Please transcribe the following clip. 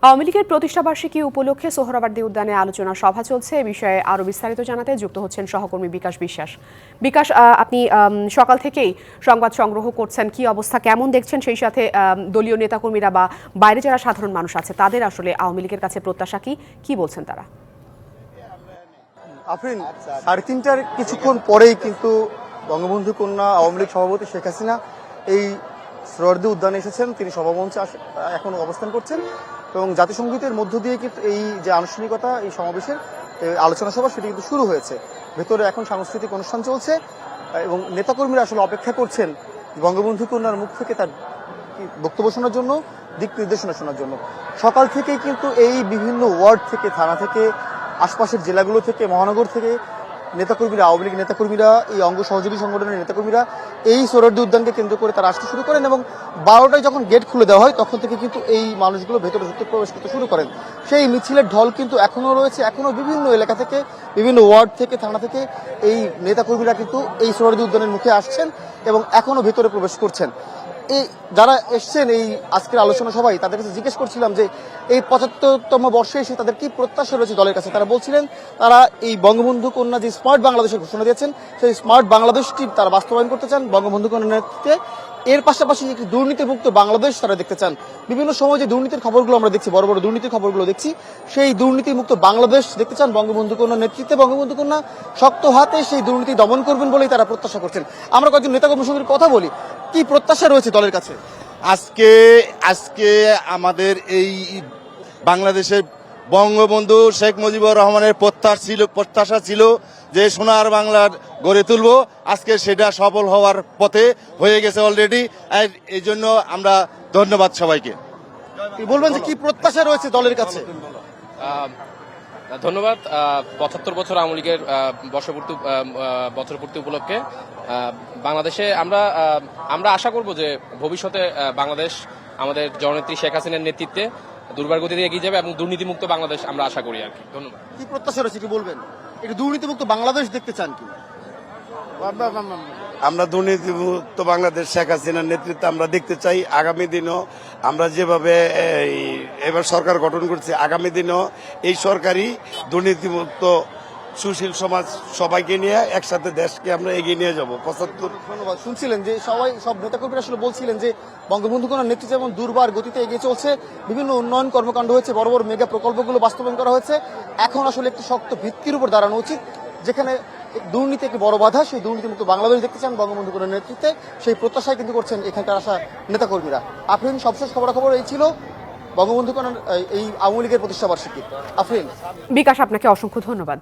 আওয়ামী লীগের প্রতিষ্ঠাবার্ষিকী উপলক্ষে সোহরাওয়ার্দী উদ্যানে আলোচনা সভা চলছে। এ বিষয়ে আরও বিস্তারিত জানাতে যুক্ত হচ্ছেন সহকর্মী বিকাশ বিশ্বাস। বিকাশ, আপনি সকাল থেকেই সংবাদ সংগ্রহ করছেন, কি অবস্থা কেমন দেখছেন, সেই সাথে দলীয় নেতাকর্মীরা বা বাইরে যারা সাধারণ মানুষ আছে তাদের আসলে আওয়ামী লীগের কাছে প্রত্যাশা কি বলছেন তারা? আফরিন, 3:30টার কিছুক্ষণ পরেই কিন্তু বঙ্গবন্ধু কন্যা আওয়ামী লীগ সভাপতি শেখ হাসিনা এই সোহরাওয়ার্দী উদ্যানে এসেছেন। তিনি সভামঞ্চে এখন অবস্থান করছেন এবং জাতিসংগীতের মধ্য দিয়ে কিন্তু এই যে আনুষ্ঠানিকতা, এই সমাবেশের আলোচনা সভা, সেটি কিন্তু শুরু হয়েছে। ভেতরে এখন সাংস্কৃতিক অনুষ্ঠান চলছে এবং নেতাকর্মীরা আসলে অপেক্ষা করছেন বঙ্গবন্ধু কন্যার মুখ থেকে তার বক্তব্য শোনার জন্য, দিক নির্দেশনা শোনার জন্য। সকাল থেকেই কিন্তু এই বিভিন্ন ওয়ার্ড থেকে, থানা থেকে, আশপাশের জেলাগুলো থেকে, মহানগর থেকে নেতাকর্মীরা, আওয়ামী লীগ নেতাকর্মীরা, এই অঙ্গ সহযোগী সংগঠনের নেতাকর্মীরা এই সোহরাওয়ার্দী উদ্যানকে কেন্দ্র করে তারা আসতে শুরু করেন এবং 12টায় যখন গেট খুলে দেওয়া হয় তখন থেকে কিন্তু এই মানুষগুলো ভেতরে প্রবেশ করতে শুরু করেন। সেই মিছিলের ঢল কিন্তু এখনও রয়েছে। এখনও বিভিন্ন এলাকা থেকে, বিভিন্ন ওয়ার্ড থেকে, থানা থেকে এই নেতাকর্মীরা কিন্তু এই সোহরাওয়ার্দী উদ্যানের মুখে আসছেন এবং এখনও ভেতরে প্রবেশ করছেন। এই যারা এসছেন এই আজকের আলোচনা সভায়, তাদের কাছে জিজ্ঞেস করছিলাম যে এই 75তম বর্ষে এসে তাদের কি প্রত্যাশা রয়েছে দলের কাছে। তারা বলছিলেন তারা এই বঙ্গবন্ধু কন্যা যে স্মার্ট বাংলাদেশের ঘোষণা দিয়েছেন, সেই স্মার্ট বাংলাদেশটি তারা বাস্তবায়ন করতে চান বঙ্গবন্ধু কন্যার নেতৃত্বে। এর পাশাপাশি একটি দুর্নীতিমুক্ত বাংলাদেশ তারা দেখতে চান। বিভিন্ন সময় যে দুর্নীতির খবরগুলো আমরা দেখছি, বড় বড় দুর্নীতির খবরগুলো দেখছি, সেই দুর্নীতিমুক্ত বাংলাদেশ দেখতে চান বঙ্গবন্ধু কন্যার নেতৃত্বে। বঙ্গবন্ধু কন্যা শক্ত হাতে সেই দুর্নীতি দমন করবেন বলেই তারা প্রত্যাশা করছেন। আমরা কয়েকজন নেতাকর্মীর সঙ্গে কথা বলি, কি প্রত্যাশা রয়েছে দলের কাছে। আজকে আমাদের এই বাংলাদেশের বঙ্গবন্ধু শেখ মুজিবুর রহমানের প্রত্যাশা ছিল যে সোনার বাংলার গড়ে তুলব। আজকে সেটা সফল হওয়ার পথে হয়ে গেছে অলরেডি। এই জন্য আমরা ধন্যবাদ সবাইকে। বলবেন যে কি প্রত্যাশা রয়েছে দলের কাছে। ধন্যবাদ। 75 বছর আওয়ামী লীগের বছরপূর্তি উপলক্ষে বাংলাদেশে আমরা আশা করব যে ভবিষ্যতে বাংলাদেশ আমাদের জননেত্রী শেখ হাসিনার নেতৃত্বে দুর্বার গতিতে এগিয়ে যাবে এবং দুর্নীতিমুক্ত বাংলাদেশ আমরা আশা করি আর কি। ধন্যবাদ। কি প্রত্যাশা রয়েছে কি বলবেন? একটু দুর্নীতিমুক্ত বাংলাদেশ দেখতে চান কি? আমরা দুর্নীতিমুক্ত বাংলাদেশ শেখ হাসিনার নেতৃত্বে আমরা দেখতে চাই। আগামী দিনও আমরা যেভাবে এবার সরকার গঠন করছি, আগামী দিনও এই সরকারই দুর্নীতিমুক্ত সুশীল সমাজ সবাইকে নিয়ে একসাথে দেশকে আমরা এগিয়ে নিয়ে যাবো। 75। ধন্যবাদ। শুনছিলেন যে সব নেতাকর্মীরা আসলে বলছিলেন যে বঙ্গবন্ধু কন্যার নেতৃত্বে যেমন দুর্বার গতিতে এগিয়ে চলছে, বিভিন্ন উন্নয়ন কর্মকাণ্ড হয়েছে, বড় বড় মেগা প্রকল্পগুলো বাস্তবায়ন করা হয়েছে। এখন আসলে একটি শক্ত ভিত্তির উপর দাঁড়ানো উচিত, যেখানে দুর্নীতি একটি বড় বাধা। সেই দুর্নীতিমুক্ত বাংলাদেশ দেখতে চান বঙ্গবন্ধু কন্যার নেতৃত্বে, সেই প্রত্যাশায় কিন্তু করছেন এখানকার আসা নেতাকর্মীরা। আফরিন, সবশেষ খবরাখবর এই ছিল বঙ্গবন্ধু কন্যার এই আওয়ামী লীগের প্রতিষ্ঠাবার্ষিকী। আফরিন। বিকাশ, আপনাকে অসংখ্য ধন্যবাদ।